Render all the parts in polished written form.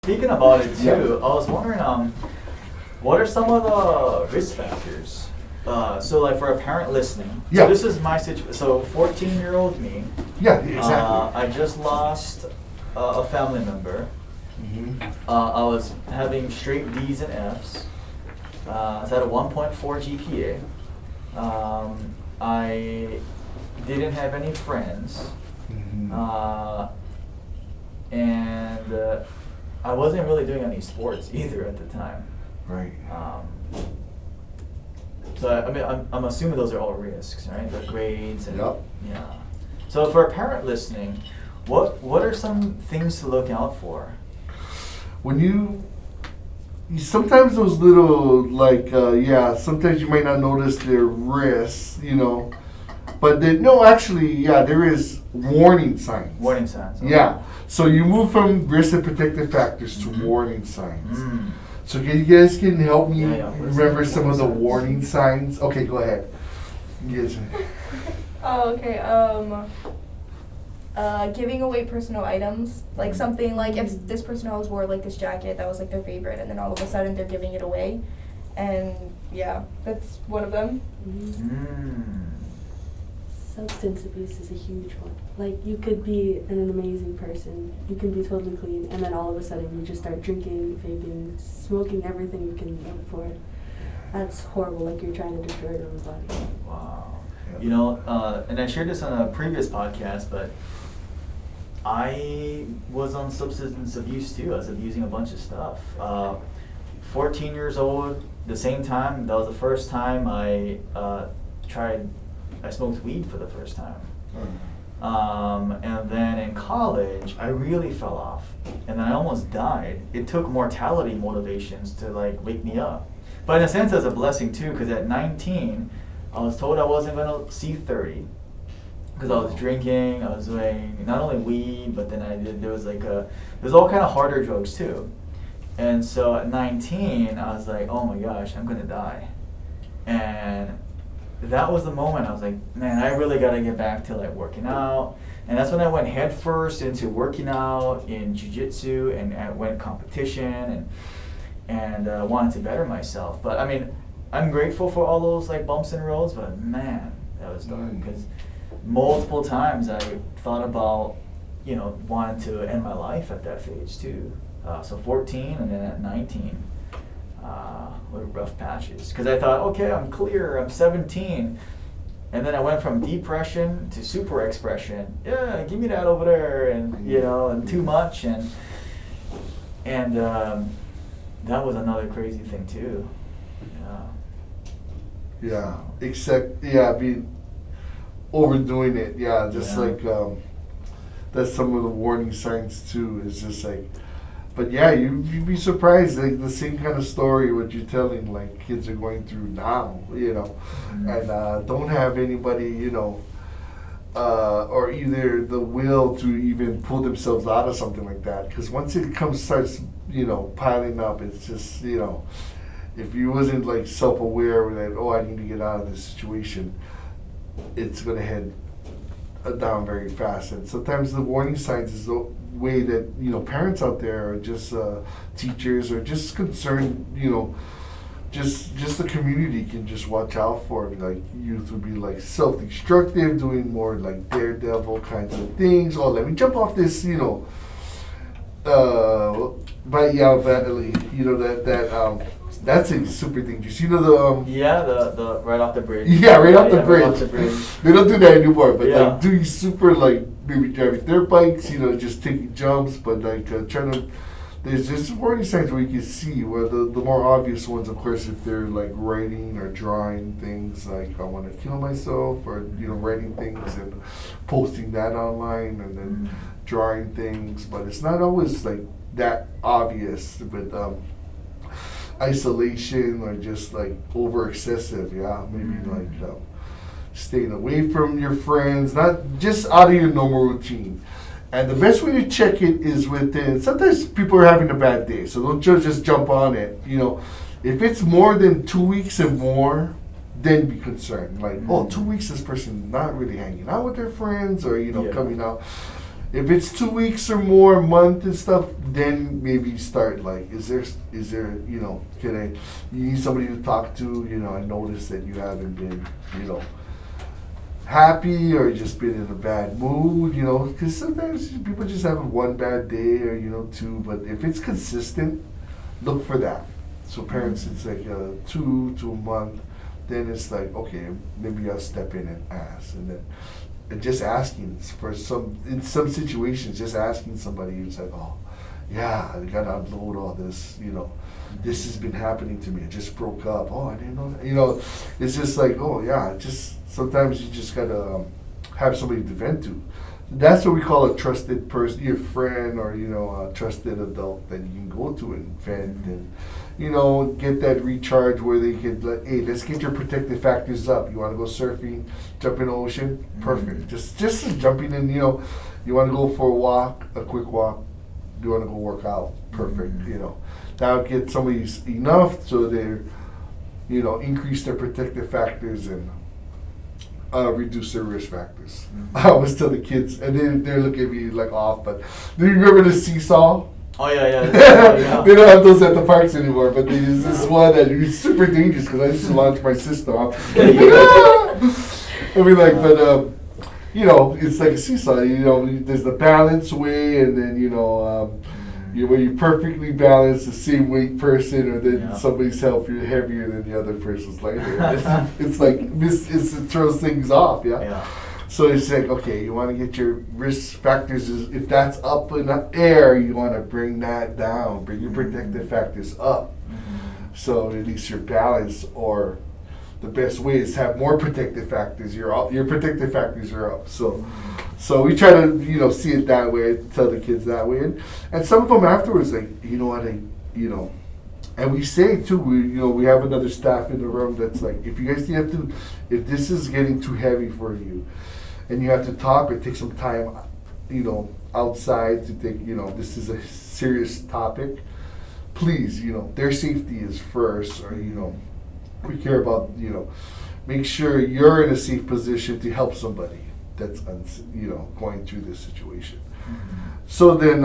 Speaking about it too, I was wondering, what are some of the risk factors? So like for a parent listening, so this is my situation. So 14-year-old me. Yeah, exactly. I just lost a family member. I was having straight D's and F's. I was at a 1.4 GPA. I didn't have any friends. And I wasn't really doing any sports either at the time. Right. So I mean, I'm assuming those are all risks, right? The grades and Yep. yeah. So for a parent listening, what are some things to look out for? When you sometimes those little sometimes you might not notice their risks, but there is warning signs. Warning signs. Okay. Yeah. So you move from risk and protective factors to warning signs. So you guys can help me remember some of the warning signs? Okay, go ahead. Yes. Oh, okay. Giving away personal items, like something like if this person always wore like this jacket that was like their favorite, and then all of a sudden they're giving it away, and yeah, that's one of them. Substance abuse is a huge one. Like, you could be an amazing person, you can be totally clean, and then all of a sudden you just start drinking, vaping, smoking everything you can afford. That's horrible, like you're trying to destroy your own body. Wow. And I shared this on a previous podcast, but I was on substance abuse too. I was abusing a bunch of stuff. 14 years old, the same time, that was the first time I smoked weed for the first time. And then in college, I really fell off. And then I almost died. It took mortality motivations to wake me up. But in a sense, that's a blessing too, because at 19, I was told I wasn't going to see 30. Because I was drinking, I was doing not only weed, but then there's all kind of harder drugs too. And so at 19, I was like, oh my gosh, I'm going to die. And that was the moment I was like, man, I really got to get back to working out. And that's when I went headfirst into working out in jiu-jitsu and I went competition and wanted to better myself. But I mean, I'm grateful for all those bumps in roads, but man, that was dark because multiple times I thought about, wanting to end my life at that age too. So 14 and then at 19. Were rough patches because I thought, okay, I'm clear, I'm 17, and then I went from depression to super expression. Yeah, give me that over there, and and too much, and that was another crazy thing too. Yeah. Being overdoing it. Yeah, just that's some of the warning signs too. Is just but yeah, you'd be surprised, the same kind of story what you're telling, kids are going through now, and don't have anybody, or either the will to even pull themselves out of something like that. Because once it starts, piling up, it's just, if you wasn't self-aware that, I need to get out of this situation, it's gonna head down very fast. And sometimes the warning signs is the way that parents out there or just teachers or just concerned just the community can just watch out for. Youth would be self-destructive, doing more daredevil kinds of things. Let me jump off this but yeah, that's a super dangerous. The right off the bridge. Yeah, right off the bridge. Right off the bridge. They don't do that anymore, but doing super maybe driving their bikes, just taking jumps, but trying to. There's just warning signs where you can see where the more obvious ones, of course, if they're writing or drawing things I want to kill myself, or writing things and posting that online, and then drawing things, but it's not always that obvious. But isolation or just over excessive, maybe staying away from your friends, not just out of your normal routine. And the best way to check it is within, sometimes people are having a bad day, so don't just jump on it. If it's more than 2 weeks and more, then be concerned. 2 weeks this person not really hanging out with their friends or, coming out. If it's 2 weeks or more, a month and stuff, then maybe start like, is there, you know, you need somebody to talk to, you know, I noticed that you haven't been, you know, happy or just been in a bad mood, you know, because sometimes people just have one bad day or, you know, two, but if it's consistent, look for that. So parents, it's like 2 to a month, then it's like, okay, maybe I'll step in and ask, and then and just asking for in some situations, just asking somebody, it's like, oh, yeah, I gotta unload all this, you know, this has been happening to me, I just broke up, oh, I didn't know that, you know, it's just like, oh, yeah, just, sometimes you just gotta have somebody to vent to. That's what we call a trusted person, your friend, or, you know, a trusted adult that you can go to and vent and, you know, get that recharge where they could, like, hey, let's get your protective factors up. You want to go surfing, jump in the ocean? Perfect. Just jumping in, you know, you want to go for a walk, a quick walk. You want to go work out? Perfect. You know, that would get somebody enough so they're, you know, increase their protective factors and reduce their risk factors. I always tell the kids, and they're looking at me like off, but do you remember the seesaw? Oh yeah. They don't have those at the parks anymore, but they use this one that is super dangerous because I used to launch my sister off. I mean, like, but you know, it's like a seesaw. You know, there's the balance way, and then you know, where you perfectly balance the same weight person, or then somebody's heavier than the other person's lighter. It's like it throws things off. Yeah. So it's like, okay, you want to get your risk factors, if that's up in the air, you want to bring that down, bring your protective factors up. So at least your balance, or the best way is to have more protective factors. Your protective factors are up. So we try to, you know, see it that way, tell the kids that way. And some of them afterwards, like, you know what, you know, and we say too, we have another staff in the room that's like, if you guys if this is getting too heavy for you, and you have to talk or take some time, you know, outside to think, you know, this is a serious topic, please, you know, their safety is first, or, you know, we care about, you know, make sure you're in a safe position to help somebody that's, you know, going through this situation. So then,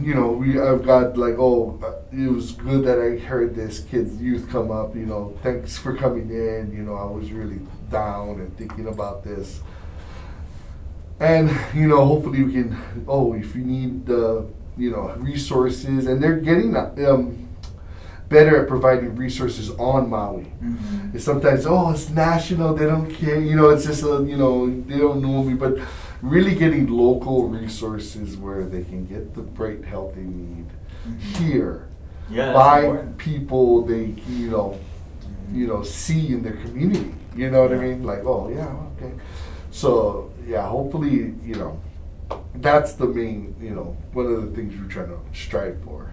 you know, I've got like, it was good that I heard this kid's youth come up, you know, thanks for coming in, you know, I was really down and thinking about this. And, you know, hopefully we can, if you need the, you know, resources, and they're getting better at providing resources on Maui. And sometimes, it's national, they don't care, you know, it's just, you know, they don't know me, but really getting local resources where they can get the great help they need here by people they, you know, see in their community. You know what I mean? Like, okay. So, hopefully, you know, that's the main, you know, one of the things we're trying to strive for.